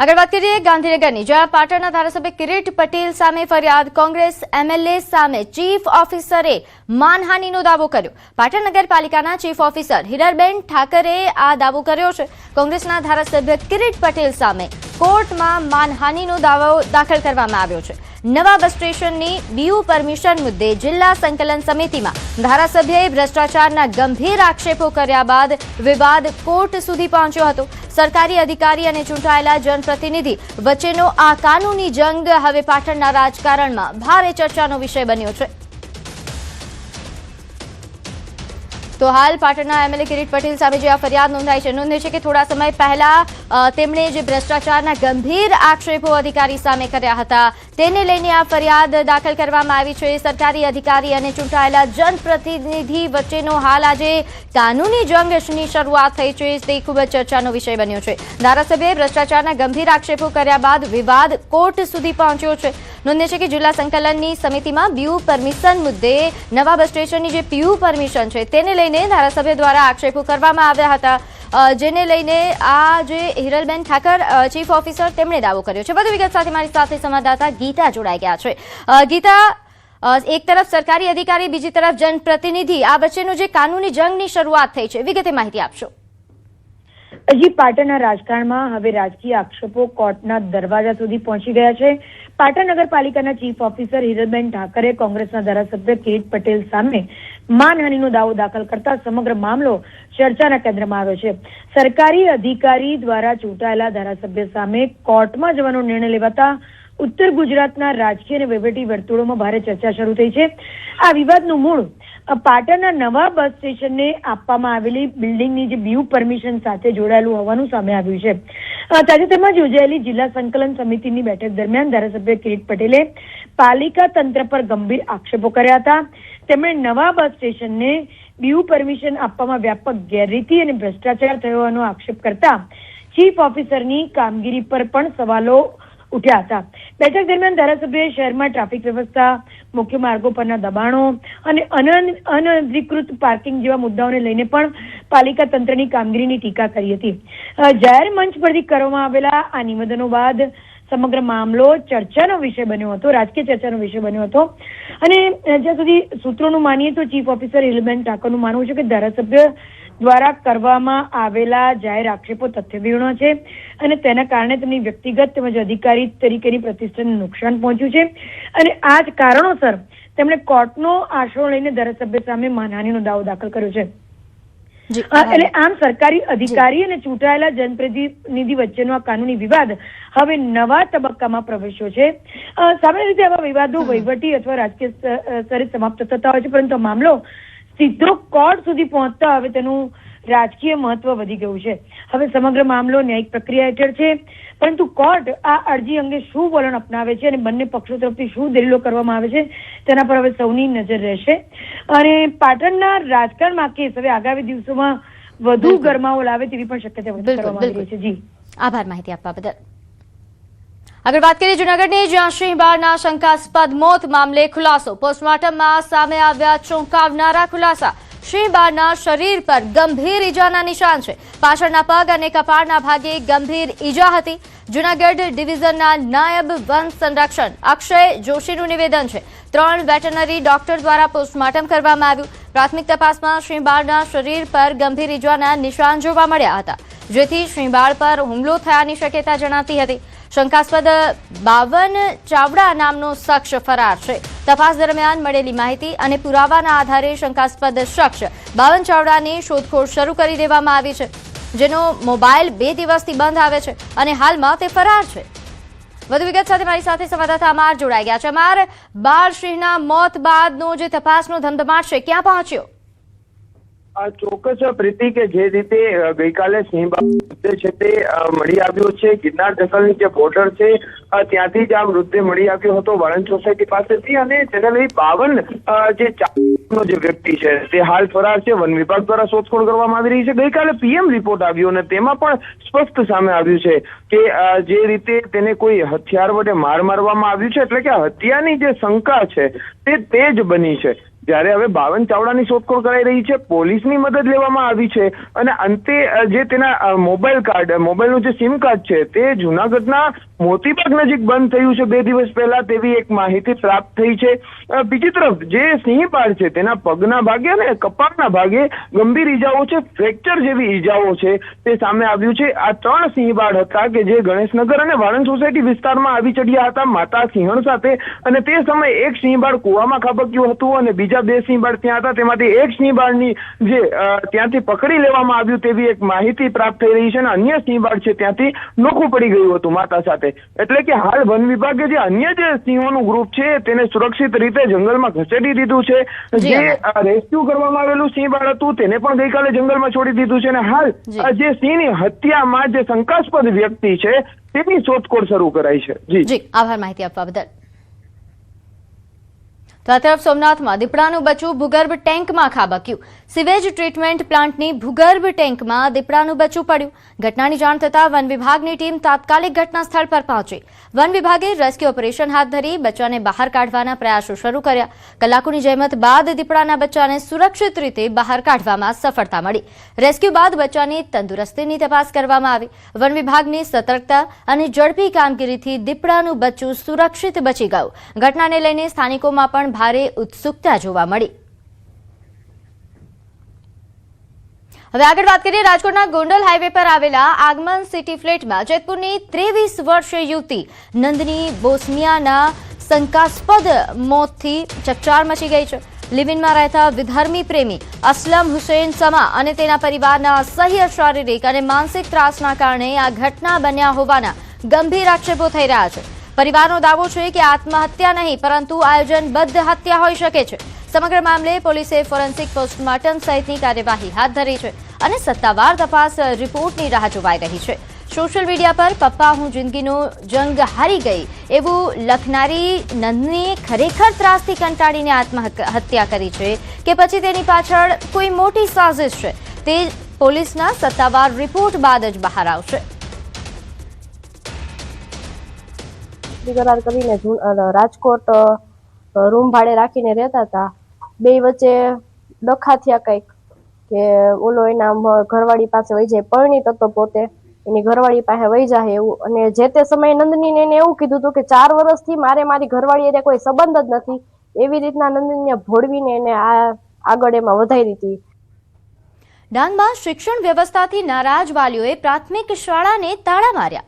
આગળ વાત કરીએ ગાંધીનગરની, જ્યાં પાટણના ધારાસભ્ય કિરીટ પટેલ સામે ફરિયાદ. કોંગ્રેસ એમએલએ સામે ચીફ ઓફિસરે માનહાનિનો દાવો કર્યો. પાટણ નગરપાલિકાના ચીફ ઓફિસર હિરલબેન ઠાકરે આ દાવો કર્યો છે. કોંગ્રેસના ધારાસભ્ય કિરીટ પટેલ સામે કોર્ટમાં માનહાનિનો દાવો દાખલ કરવામાં આવ્યો છે. નવા બસ સ્ટેશનની બીયુ પરમિશન મુદ્દે જિલ્લા સંકલન સમિતિમાં ધારાસભ્યએ ભ્રષ્ટાચારના ગંભીર આક્ષેપો કર્યા બાદ વિવાદ કોર્ટ સુધી પહોંચ્યો હતો. સરકારી અધિકારી અને ચૂંટાયેલા જનપ્રતિનિધિ વચ્ચેનો આ કાનૂની જંગ હવે પાટણના રાજકારણમાં ભારે ચર્ચાનો વિષય બન્યો છે. તો હાલ પાટણના એમએલએ કિરીટ પટેલ સામે જે આ ફરિયાદ નોંધાઈ છે, નોંધે છે કે થોડા સમય પહેલા તેમણે જે ભ્રષ્ટાચારના ગંભીર આક્ષેપો અધિકારી સામે કર્યા હતા તેને લઈને આ ફરિયાદ દાખલ કરવામાં આવી છે. સરકારી અધિકારી અને ચૂંટાયેલા જનપ્રતિનિધિ વચ્ચેનો હાલ આજે કાનૂની જંગની શરૂઆત થઈ છે તે ખૂબ જ ચર્ચાનો વિષય બન્યો છે. ધારાસભ્યએ ભ્રષ્ટાચારના ગંભીર આક્ષેપો કર્યા બાદ વિવાદ કોર્ટ સુધી પહોંચ્યો છે. નોંધે છે કે જિલ્લા સંકલનની સમિતિમાં બીયુ પરમિશન મુદ્દે નવા બસ સ્ટેશનની જે પીયુ પરમિશન છે તેને લઈને ધારાસભ્ય દ્વારા આક્ષેપો કરવામાં આવ્યા હતા, જેને લઈને આ જે હિરલબેન ઠાકર ચીફ ઓફિસર તેમણે દાવો કર્યો છે. વધુ વિગત સાથે મારી સાથે સંવાદદાતા ગીતા જોડાઈ ગયા છે. ગીતા, એક તરફ સરકારી અધિકારી, બીજી તરફ જનપ્રતિનિધિ, આ વચ્ચેનો જે કાનૂની જંગની શરૂઆત થઈ છે, વિગતે માહિતી આપશો. હજી પાટણના રાજકારણમાં હવે રાજકીય આક્ષેપો કોર્ટના દરવાજા સુધી પહોંચી ગયા છે. પાટણ નગરપાલિકાના ચીફ ઓફિસર હિરલબેન ઠાકરે કોંગ્રેસના ધારાસભ્ય કિરીટ પટેલ સામે માનહાનિનો દાવો દાખલ કરતા સમગ્ર મામલો ચર્ચાના કેન્દ્રમાં આવ્યો છે. સરકારી અધિકારી દ્વારા ચૂંટાયેલા ધારાસભ્ય સામે કોર્ટમાં જવાનો નિર્ણય લેવાતા ઉત્તર ગુજરાતના રાજકીય અને વહીવટી વર્તુળોમાં ભારે ચર્ચા શરૂ થઈ છે. આ વિવાદનું મૂળ પાટણના નવા બસ સ્ટેશનને આપવામાં આવેલી બિલ્ડિંગની જે બીયુ પરમિશન સાથે જોડાયેલું હોવાનું સામે આવ્યું છે. તાજેતરમાં યોજાયેલી જિલ્લા સંકલન સમિતિની બેઠક દરમિયાન ધારાસભ્ય કિરીટ પટેલે પાલિકા તંત્ર પર ગંભીર આક્ષેપો કર્યા હતા. તેમણે નવા બસ સ્ટેશનને બીયુ પરમિશન આપવામાં વ્યાપક ગેરરીતિ અને ભ્રષ્ટાચાર થયો હોવાનો આક્ષેપ કરતા ચીફ ઓફિસરની કામગીરી પર પણ સવાલો ઉઠ્યા હતા. બેઠક દરમિયાન ધારાસભ્યએ શહેરમાં ટ્રાફિક વ્યવસ્થા, મુખ્ય માર્ગો પરના દબાણો અને અનધિકૃત પાર્કિંગ જેવા મુદ્દાઓને લઈને પણ પાલિકા તંત્રની કામગીરીની ટીકા કરી હતી. જાહેર મંચ પરથી કરવામાં આવેલા આ નિવેદનો બાદ સમગ્ર મામલો ચર્ચાનો વિષય બન્યો હતો, રાજકીય ચર્ચાનો વિષય બન્યો હતો. અને જ્યાં સુધી સૂત્રોનું માનીએ તો ચીફ ઓફિસર હિરલબેન ઠાકરનું માનવું છે કે ધારાસભ્ય દ્વારા કરવામાં આવેલા જાહેર આક્ષેપો તથ્યવિહોણા છે અને તેના કારણે તેમની વ્યક્તિગત તેમજ અધિકારી તરીકેની પ્રતિષ્ઠાને નુકસાન પહોંચ્યું છે. અને આ જ કારણોસર તેમણે કોર્ટનો આશરો લઈને ધારાસભ્ય સામે માનહાનિનો દાવો દાખલ કર્યો છે. એટલે આમ સરકારી અધિકારી અને ચૂંટાયેલા જનપ્રતિનિધિ વચ્ચેનો આ કાનૂની વિવાદ હવે નવા તબક્કામાં પ્રવેશ્યો છે. સામાન્ય રીતે આવા વિવાદો વહીવટી અથવા રાજકીય સ્તરે સમાપ્ત થતા હોય છે, પરંતુ આ મામલો સીધો કોર્ટ સુધી પહોંચતા હવે તેનું રાજકીય મહત્વ વધી ગયું છે. હવે સમગ્ર મામલો ન્યાયિક પ્રક્રિયા હેઠળ છે, પરંતુ કોર્ટ આ અરજી અંગે શું વલણ અપનાવે છે અને બંને પક્ષો તરફથી શું દલીલો કરવામાં આવે છે તેના પર હવે સૌની નજર રહેશે. અને પાટણના રાજકારણમાં કેસ હવે આગામી દિવસોમાં વધુ ગરમાવો લાવે તેવી પણ શક્યતા વ્યક્ત કરવામાં આવી રહી છે. જી, આભાર માહિતી આપવા બદલ. આગળ વાત કરીએ જૂનાગઢની, જ્યાં સિંહબાળના શંકાસ્પદ મોત મામલે ખુલાસો. પોસ્ટમોર્ટમમાં સામે આવ્યા ચોંકાવનારા ખુલાસા. સિંહબાળના શરીર પર ગંભીર ઈજાના નિશાન છે. પાછળના પગ અને કપાળના ભાગે ગંભીર ઈજા હતી. જૂનાગઢ ડિવિઝનના નાયબ વન સંરક્ષણ અક્ષય જોશીનું નિવેદન છે. 3 વેટરનરી ડોક્ટર દ્વારા પોસ્ટમોર્ટમ કરવામાં આવ્યું. પ્રાથમિક તપાસમાં સિંહબાળના શરીર પર ગંભીર ઈજાના નિશાન જોવા મળ્યા હતા, જેથી સિંહબાળ પર હુમલો થયાની શક્યતા જણાતી હતી. શંકાસ્પદ બાવન ચાવડા નામનો શખ્સ ફરાર છે. તપાસ દરમિયાન મળેલી માહિતી અને પુરાવાના આધારે શંકાસ્પદ શખ્સ બાવન ચાવડાની શોધખોળ શરૂ કરી દેવામાં આવી છે, જેનો મોબાઈલ 2 દિવસથી બંધ આવે છે અને હાલમાં તે ફરાર છે. વધુ વિગત સાથે મારી સાથે સંવાદદાતા અમાર જોડાઈ ગયા છે. અમાર, બાળ સિંહના મોત બાદનો જે તપાસનો ધમધમાટ છે, ક્યાં પહોંચ્યો? ચોક્કસ પ્રીતિ, કે જે રીતે ગઈકાલે સિંહબાળ છે તે મળી આવ્યો છે ગિરનાર જંગલની જે બોર્ડર છે ત્યાંથી જ આ મૃતદેહ મળી આવ્યો હતો વાળંદ સોસાયટી પાસેથી. અને તેને લઈ 52 જે વ્યક્તિ છે તે હાલ ફરાર છે. વન વિભાગ દ્વારા શોધખોળ કરવામાં આવી રહી છે. ગઈકાલે પીએમ રિપોર્ટ આવ્યો અને તેમાં પણ સ્પષ્ટ સામે આવ્યું છે કે જે રીતે તેને કોઈ હથિયાર વડે મારવામાં આવ્યું છે, એટલે કે હત્યાની જે શંકા છે તે જ બની છે. જ્યારે હવે 52 ચાવડાની શોધખોળ કરાઈ રહી છે, પોલીસની મદદ લેવામાં આવી છે અને અંતે જે તેના મોબાઈલનું જે સિમ કાર્ડ છે તે જૂનાગઢના મોતીબાગ નજીક બંધ થયું છે 2 દિવસ પહેલા, તેવી એક માહિતી પ્રાપ્ત થઈ છે. બીજી તરફ જે સિંહબાળ છે તેના પગના ભાગે અને કપાળના ભાગે ગંભીર ઈજાઓ છે, ફ્રેક્ચર જેવી ઈજાઓ છે તે સામે આવ્યું છે. આ 3 સિંહબાળ હતા કે જે ગણેશનગર અને વાળંદ સોસાયટી વિસ્તારમાં આવી ચડ્યા હતા માતા સિંહણ સાથે, અને તે સમયે એક સિંહબાળ કૂવામાં ખાબક્યું હતું અને બીજા 2 સિંહબાળ ત્યાં હતા. તેમાંથી એક સિંહબાળની જે ત્યાંથી પકડી લેવામાં આવ્યું તેવી એક માહિતી પ્રાપ્ત થઈ રહી છે અને અન્ય સિંહબાળ છે ત્યાંથી નોખું પડી ગયું હતું માતા સાથે. એટલે કે હાલ વન વિભાગે જે અન્ય જે સિંહોનું ગ્રુપ છે તેને સુરક્ષિત રીતે જંગલમાં ખસેડી દીધું છે. જે રેસ્ક્યુ કરવામાં આવેલું સિંહબાળ હતું તેને પણ ગઈકાલે જંગલમાં છોડી દીધું છે અને હાલ જે સિંહની હત્યામાં જે શંકાસ્પદ વ્યક્તિ છે તેની શોધખોળ શરૂ કરાઈ છે. જી આભાર માહિતી આપવા બદલ. તો આ તરફ સોમનાથમાં દીપડાનું બચ્ચું ભૂગર્ભ ટેન્કમાં ખાબક્યું. સિવેજ ટ્રીટમેન્ટ પ્લાન્ટની ભૂગર્ભ ટેન્કમાં દીપડાનું બચ્ચું પડ્યું. ઘટનાની જાણ થતાં વન વિભાગની ટીમ તાત્કાલિક ઘટના સ્થળ પર પહોંચી. વન વિભાગે રેસ્ક્યુ ઓપરેશન હાથ ધરી બચ્ચાને બહાર કાઢવાના પ્રયાસો શરૂ કર્યા. કલાકોની જહેમત બાદ દીપડાના બચ્ચાને સુરક્ષિત રીતે બહાર કાઢવામાં સફળતા મળી. રેસ્ક્યુ બાદ બચ્ચાની તંદુરસ્તીની તપાસ કરવામાં આવી. વન વિભાગની સતર્કતા અને ઝડપી કામગીરીથી દીપડાનું બચ્ચું સુરક્ષિત બચી ગયું. ઘટનાને લઈને સ્થાનિકોમાં પણ ભારે ઉત્સુકતા જોવા મળી. હવે આગળ વાત કરીએ રાજકોટના ગોંડલ હાઈવે પર આવેલા આગમન સિટી ફ્લેટમાં જેતપુરની 23 વર્ષીય યુવતી નંદની બોસનિયાના શંકાસ્પદ મોતથી ચકચાર મચી ગઈ છે. લિવિનમાં રહેતા વિધર્મી પ્રેમી અસલમ હુસેન સમા અને તેના પરિવારના અસહ્ય શારીરિક અને માનસિક ત્રાસના કારણે આ ઘટના બન્યા હોવાના ગંભીર આક્ષેપો થઈ રહ્યા છે. પરિવારનો દાવો છે કે આત્મહત્યા નહીં પરંતુ આયોજનબદ્ધ હત્યા હોઈ શકે છે. સમગ્ર મામલે પોલીસે ફોરેન્સિક પોસ્ટમોર્ટમ સહિતની કાર્યવાહી હાથ ધરી છે અને સત્તાવાર તપાસ રિપોર્ટની રાહ જોવાઈ રહી છે. સોશિયલ મીડિયા પર પપ્પા હું જિંદગીનો જંગ હારી ગઈ એવું લખનારી નંદનીએ ખરેખર ત્રાસથી કંટાળીને આત્મહત્યા કરી છે કે પછી તેની પાછળ કોઈ મોટી સાજિશ છે તે પોલીસના સત્તાવાર રિપોર્ટ બાદ જ બહાર આવશે. કરાર કરીને રાજકોટ રૂમ ભાડે રાખીને રહેતા હતા. બે વચ્ચે ડખા થયા કંઈક કે ઓલો એના ઘરવાળી પાસે વહી જાય, પરણિત હતો પોતે, એની ઘરવાળી પાસે વહી જાય એવું. અને જે તે સમયે નંદનીને એને એવું કીધું હતું કે 4 વર્ષથી મારી ઘરવાળી એને કોઈ સંબંધ જ નથી. એવી રીતના નંદનીને ભોળવીને એને આગળ એમાં વધારી હતી. ડાંગમાં શિક્ષણ વ્યવસ્થાથી નારાજ વાલીઓએ પ્રાથમિક શાળાને તાળા માર્યા.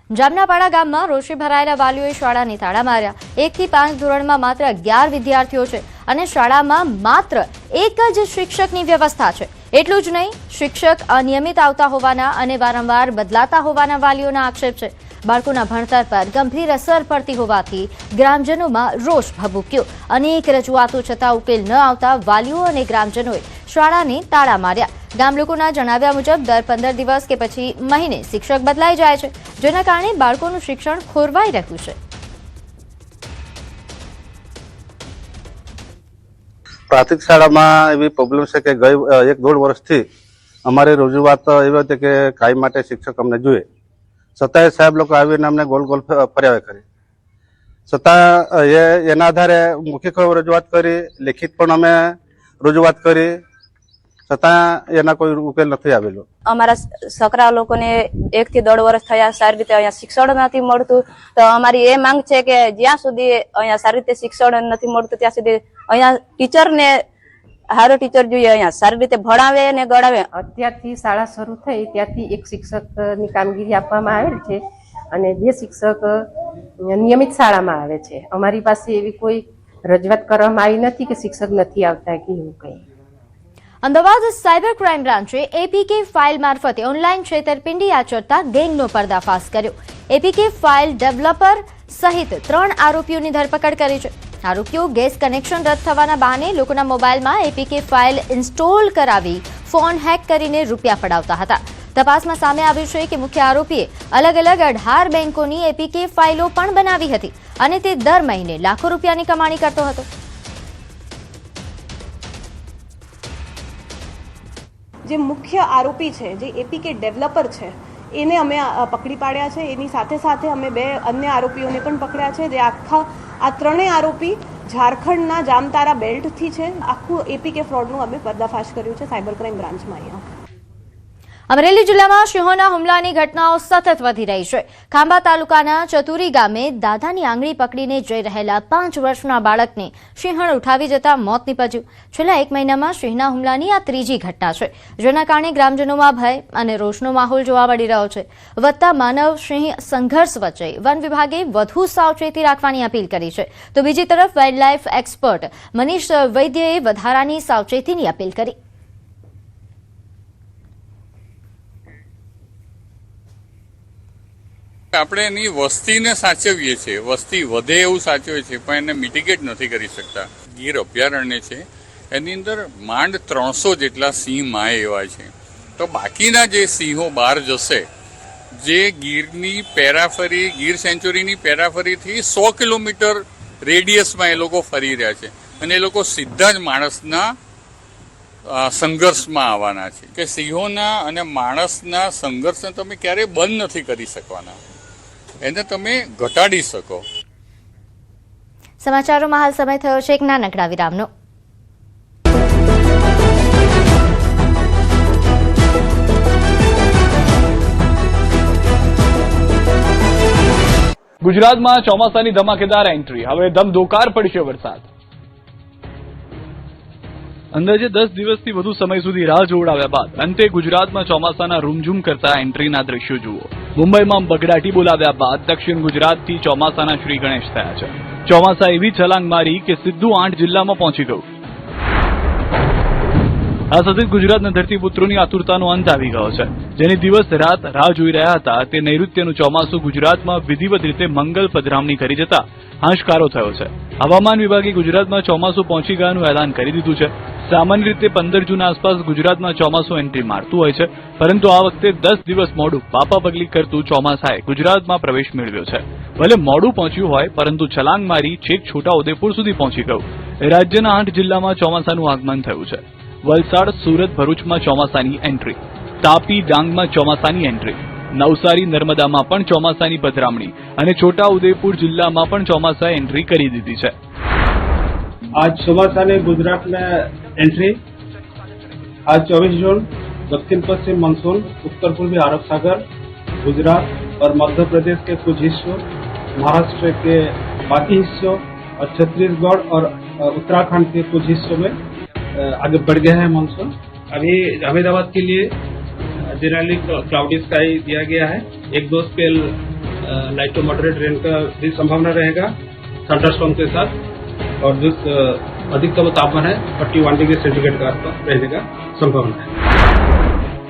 જામનાપાડા ગામમાં રોષે ભરાયેલા વાલીઓએ શાળાને તાળા માર્યા. 1 થી 5 ધોરણમાં માત્ર 11 વિદ્યાર્થીઓ છે અને શાળામાં માત્ર એક જ શિક્ષકની વ્યવસ્થા છે. એટલું જ નહીં, શિક્ષક અનિયમિત આવતા હોવાના અને વારંવાર બદલાતા હોવાના વાલીઓના આક્ષેપ છે. બાળકોના ભણતર પર ગંભીર અસર પડતી હોવાથી ગ્રામજનોમાં રોષ ભભૂક્યો. અનેક રજૂઆતો છતાં ઉકેલ ન આવતા વાલીઓ અને ગ્રામજનોએ શાળાને તાળા માર્યા. ગામ લોકોના જણાવ્યા મુજબ દર 15 દિવસ કે પછી મહિને શિક્ષક બદલાઈ જાય છે, જેના કારણે બાળકોનું શિક્ષણ ખોરવાઈ રહ્યું છે. પ્રાથમિક શાળામાં એવી પ્રોબ્લેમ છે કે ગઈ 1-1.5 વર્ષથી અમારી રજૂઆત એવી હતી કે કાયમ માટે શિક્ષક અમને જોઈએ. છતાંય સાહેબ લોકો આવીને અમને ગોલ ફર્યા કરી. છતાં એના આધારે મૌખિક રજૂઆત કરી, લિખિત પણ અમે રજૂઆત કરી, છતાં એના કોઈ ઉકેલ નથી આવેલો. અમારા છોકરા લોકોને 1 થી 1.5 વર્ષ થયા સારી રીતે અહીંયા શિક્ષણ નથી મળતું. તો અમારી એ માંગ છે કે જ્યાં સુધી અહીંયા સારી રીતે શિક્ષણ નથી મળતું ત્યાં સુધી અહીંયા ટીચરને સારો ટીચર જોઈએ, અહીંયા સારી રીતે ભણાવે અને ગણાવે. અત્યારથી શાળા શરૂ થઈ ત્યારથી એક શિક્ષકની કામગીરી આપવામાં આવેલ છે અને જે શિક્ષક નિયમિત શાળામાં આવે છે. અમારી પાસે એવી કોઈ રજૂઆત કરવામાં આવી નથી કે શિક્ષક નથી આવતા કે એવું કંઈ. અમદાવાદ સાયબર ક્રાઇમ બ્રાન્ચે એપીકે ફાઇલ મારફતે ઓનલાઈન છેતરપિંડી આચરતા ગેંગનો પર્દાફાશ કર્યો. એપીકે ફાઇલ ડેવલપર સહિત 3 આરોપીઓની ધરપકડ કરી છે. આરોપીઓ ગેસ કનેક્શન રદ થવાના બહાને લોકોના મોબાઈલમાં એપીકે ફાઇલ ઇન્સ્ટોલ કરાવી ફોન હેક કરીને રૂપિયા પડાવતા હતા. તપાસમાં સામે આવ્યું છે કે મુખ્ય આરોપીએ અલગ અલગ 18 બેંકોની એપીકે ફાઇલો પણ બનાવી હતી અને તે દર મહિને લાખો રૂપિયાની કમાણી કરતો હતો. જે મુખ્ય આરોપી છે, જે એપીકે ડેવલપર છે, એને અમે પકડી પાડ્યા છે. એની સાથે સાથે અમે 2 અન્ય આરોપીઓને પણ પકડ્યા છે. જે આ ત્રણેય આરોપી ઝારખંડના જામતારા બેલ્ટથી છે. આખું એપીકે ફ્રોડનું અમે પર્દાફાશ કર્યું છે સાયબર ક્રાઇમ બ્રાન્ચમાં. અહીંયા અમરેલી જિલ્લામાં સિંહોના હુમલાની ઘટનાઓ સતત વધી રહી છે. ખાંભા તાલુકાના ચતુરી ગામે દાદાની આંગળી પકડીને જઈ રહેલા 5 વર્ષના બાળકને સિંહણ ઉઠાવી જતા મોત નીપજ્યું. છેલ્લા 1 મહિનામાં સિંહના હુમલાની આ ત્રીજી ઘટના છે, જેના કારણે ગ્રામજનોમાં ભય અને રોષનો માહોલ જોવા મળી રહ્યો છે. વધતા માનવ સિંહ સંઘર્ષ વચ્ચે વન વિભાગે વધુ સાવચેતી રાખવાની અપીલ કરી છે, તો બીજી તરફ વાઇલ્ડલાઇફ એક્સપર્ટ મનીષ વૈદ્યએ વધારાની સાવચેતીની અપીલ કરી. આપણે એની વસ્તીને સાચવીએ છીએ, વસ્તી વધે એવું સાચવીએ છીએ, પણ એને મિટિગેટ નથી કરી શકતા. ગીર અભયારણ્ય છે, એની અંદર માંડ 300 જેટલા સિંહ માય એવા છે. તો બાકીના જે સિંહો બહાર જશે, જે ગીરની પેરાફરી, ગીર સેન્ચુરીની પેરાફરીથી 100 કિલોમીટર રેડિયસમાં એ લોકો ફરી રહ્યા છે, અને એ લોકો સીધા જ માણસના સંઘર્ષમાં આવવાના છે. કે સિંહોના અને માણસના સંઘર્ષને તમે ક્યારેય બંધ નથી કરી શકવાના, એને તમે ઘટાડી શકો. સમાચારોમાં હાલ સમય થયો છે એક નાનકડા વિરામનો. ગુજરાતમાં ચોમાસાની ધમાકેદાર એન્ટ્રી, હવે ધમધોકાર પડશે વરસાદ. અંદાજે 10 દિવસથી વધુ સમય સુધી રાહ જોવડાવ્યા બાદ અંતે ગુજરાતમાં ચોમાસાના રૂમઝૂમ કરતા એન્ટ્રીના દ્રશ્યો જુઓ. મુંબઈમાં બગડાટી બોલાવ્યા બાદ દક્ષિણ ગુજરાતથી ચોમાસાના શ્રી ગણેશ થયા છે. ચોમાસા એવી છલાંગ મારી કે સીધું 8 જિલ્લામાં પહોંચી ગયું. આ સાથે ગુજરાતના ધરતીપુત્રોની આતુરતાનો અંત આવી ગયો છે. જેની દિવસ રાત રાહ જોઈ રહ્યા હતા તે નૈઋત્યનું ચોમાસું ગુજરાતમાં વિધિવત રીતે મંગલ પધરામણી કરી જતા હાશકારો થયો છે. હવામાન વિભાગે ગુજરાતમાં ચોમાસું પહોંચી ગયાનું એલાન કરી દીધું છે. સામાન્ય રીતે 15 જૂન આસપાસ ગુજરાતમાં ચોમાસું એન્ટ્રી મારતું હોય છે, પરંતુ આ વખતે 10 દિવસ મોડું પાપા પગલી કરતું ચોમાસાએ ગુજરાતમાં પ્રવેશ મેળવ્યો છે. ભલે મોડું પહોંચ્યું હોય, પરંતુ છલાંગ મારી છેક છોટાઉદેપુર સુધી પહોંચી ગયું. રાજ્યના 8 જિલ્લામાં ચોમાસાનું આગમન થયું છે. વલસાડ, સુરત, ભરૂચમાં ચોમાસાની એન્ટ્રી, તાપી, ડાંગમાં ચોમાસાની એન્ટ્રી, નવસારી, નર્મદામાં પણ ચોમાસાની પધરામણી અને છોટાઉદેપુર જિલ્લામાં પણ ચોમાસાએ એન્ટ્રી કરી દીધી છે. आज ચોમાસા ने गुजरात में एंट्री. आज 24 जून दक्षिण पश्चिम मानसून उत्तर पूर्वी अरब सागर, गुजरात और मध्य प्रदेश के कुछ हिस्सों, महाराष्ट्र के बाकी हिस्सों और छत्तीसगढ़ और उत्तराखंड के कुछ हिस्सों में आगे बढ़ गया है मानसून. अभी अहमदाबाद के लिए जनरली क्लाउडी स्काई दिया गया है. 1-2 spell light to moderate rain का भी संभावना रहेगा थंडरस्टॉर्म के साथ. और जो अधिकतम तापमान है 41 डिग्री सेंटीग्रेड के आसपास रहने का संभावना है.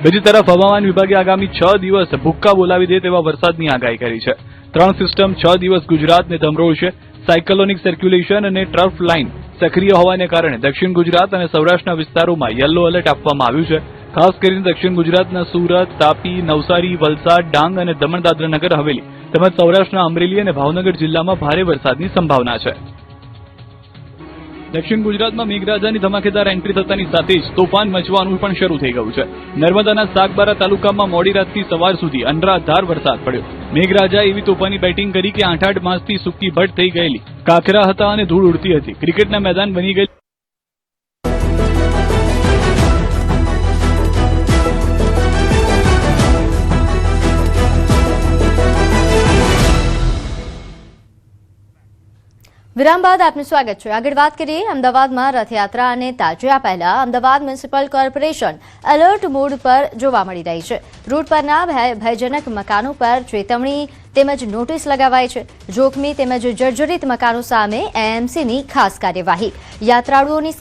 બીજી તરફ હવામાન વિભાગે આગામી 6 દિવસ ભૂક્કા બોલાવી દે તેવા વરસાદની આગાહી કરી છે. 3 સિસ્ટમ 6 દિવસ ગુજરાતને ધમરોળશે. સાયક્લોનિક સર્ક્યુલેશન અને ટ્રફ લાઇન સક્રિય હોવાને કારણે દક્ષિણ ગુજરાત અને સૌરાષ્ટ્રના વિસ્તારોમાં યલો એલર્ટ આપવામાં આવ્યું છે. ખાસ કરીને દક્ષિણ ગુજરાતના સુરત, તાપી, નવસારી, વલસાડ, ડાંગ અને દમણ દાદરા નગર હવેલી તેમજ સૌરાષ્ટ્રના અમરેલી અને ભાવનગર જિલ્લામાં ભારે વરસાદની સંભાવના છે. દક્ષિણ ગુજરાતમાં મેઘરાજાની ધમાકેદાર એન્ટ્રી થતાની સાથે જ તોફાન મચવાનું પણ શરૂ થઈ ગયું છે. નર્મદાના સાગબારા તાલુકામાં મોડી રાતથી સવાર સુધી અનરાધાર વરસાદ પડ્યો. મેઘરાજા એવી તોફાની બેટિંગ કરી કે 8-8 માસથી સૂકી ભટ્ટ થઈ ગયેલી કાંકરા હતા અને ધૂળ ઉડતી હતી ક્રિકેટના મેદાન બની ગઈ. વિરામ બાદ આપનું સ્વાગત છે. આગળ વાત કરીએ અમદાવાદમાં રથયાત્રા અને તાજિયા પહેલા Ahmedabad municipal corporation alert mode પર જોવા મળી રહી છે. રૂટ પરના ભયજનક મકાનો પર ચેતવણી તેમજ નોટિસ લગાવાઈ છે. જોખમી તેમજ જર્જરિત મકાનો સામે એએમસીની ખાસ કાર્યવાહી. યાત્રાળુઓની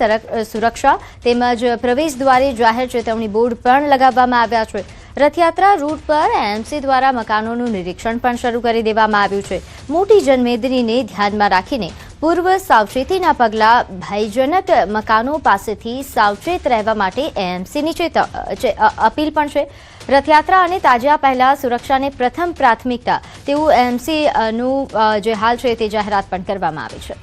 સુરક્ષા તેમજ પ્રવેશ દ્વારે જાહેર ચેતવણી બોર્ડ પણ લગાવવામાં આવ્યા છે. રથયાત્રા રૂટ પર એએમસી દ્વારા મકાનોનું નિરીક્ષણ પણ શરૂ કરી દેવામાં આવ્યું છે. મોટી જનમેદનીને ધ્યાનમાં રાખીને પૂર્વ સાવચેતીના પગલાં ભયજનક મકાનો પાસેથી સાવચેત રહેવા માટે એએમસીની અપીલ પણ છે. રથયાત્રા અને તાજિયા પહેલા સુરક્ષાને પ્રથમ પ્રાથમિકતા તેવું એએમસીનું જે હાલ છે તે જાહેરાત પણ કરવામાં આવી છે.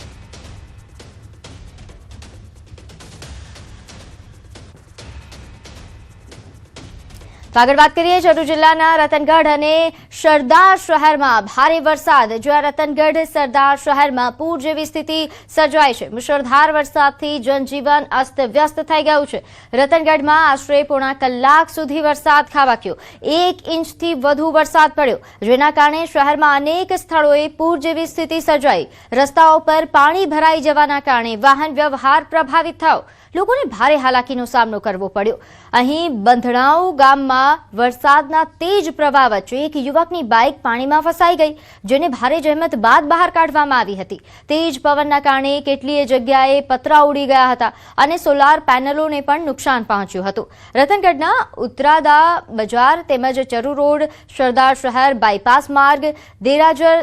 આગળ વાત કરીએ ભરૂચ જિલ્લાના રતનગઢ અને સરદાર શહેરમાં ભારે વરસાદ. જ્યાં રતનગઢ સરદાર શહેરમાં પૂર જેવી સ્થિતિ સર્જાઈ છે. મુશળધાર વરસાદથી જનજીવન અસ્તવ્યસ્ત થઈ ગયું છે. રતનગઢમાં આશરે પોણા કલાક સુધી વરસાદ ખાબક્યો. 1 ઇંચથી વધુ વરસાદ પડ્યો, જેના કારણે શહેરમાં અનેક સ્થળોએ પૂર જેવી સ્થિતિ સર્જાઈ. રસ્તાઓ પર પાણી ભરાઈ જવાના કારણે વાહન વ્યવહાર પ્રભાવિત થયો. લોકોને ભારે હાલાકીનો સામનો કરવો પડ્યો. અહીં બંધણાઉ ગામમાં વરસાદના તેજ પ્રવાહ વચ્ચે એક યુવકની બાઇક પાણીમાં ફસાઈ ગઈ, જેને ભારે જહેમત બાદ બહાર કાઢવામાં આવી હતી. તેજ પવનના કારણે કેટલીય જગ્યાએ પતરા ઉડી ગયા હતા અને સોલાર પેનલોને પણ નુકસાન પહોંચ્યું હતું. રતનગઢના ઉત્તરાદા બજાર તેમજ ચરુ રોડ, સરદાર શહેર બાયપાસ માર્ગ, દેરાજર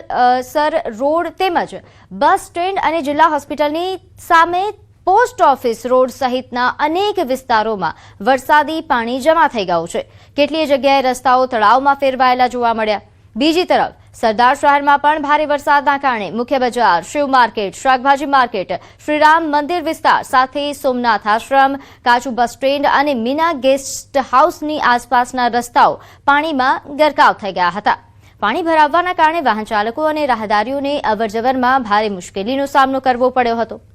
રોડ તેમજ બસ સ્ટેન્ડ અને જિલ્લા હોસ્પિટલની સામે પોસ્ટ ઓફિસ રોડ સહિતના અનેક વિસ્તારોમાં વરસાદી પાણી જમા થઈ ગયું છે. કેટલીય જગ્યાએ રસ્તાઓ તળાવમાં ફેરવાયેલા જોવા મળ્યા. બીજી તરફ સરદાર શહેરમાં પણ ભારે વરસાદના કારણે મુખ્ય બજાર, શિવ માર્કેટ, શાકભાજી માર્કેટ, શ્રીરામ મંદિર વિસ્તાર સાથે સોમનાથ આશ્રમ, કાચુ બસ સ્ટેન્ડ અને મીના ગેસ્ટ હાઉસની આસપાસના રસ્તાઓ પાણીમાં ગરકાવ થઈ ગયા હતા. પાણી ભરાવવાના કારણે વાહન ચાલકો અને રાહદારીઓને અવરજવરમાં ભારે મુશ્કેલીનો સામનો કરવો પડ્યો હતો.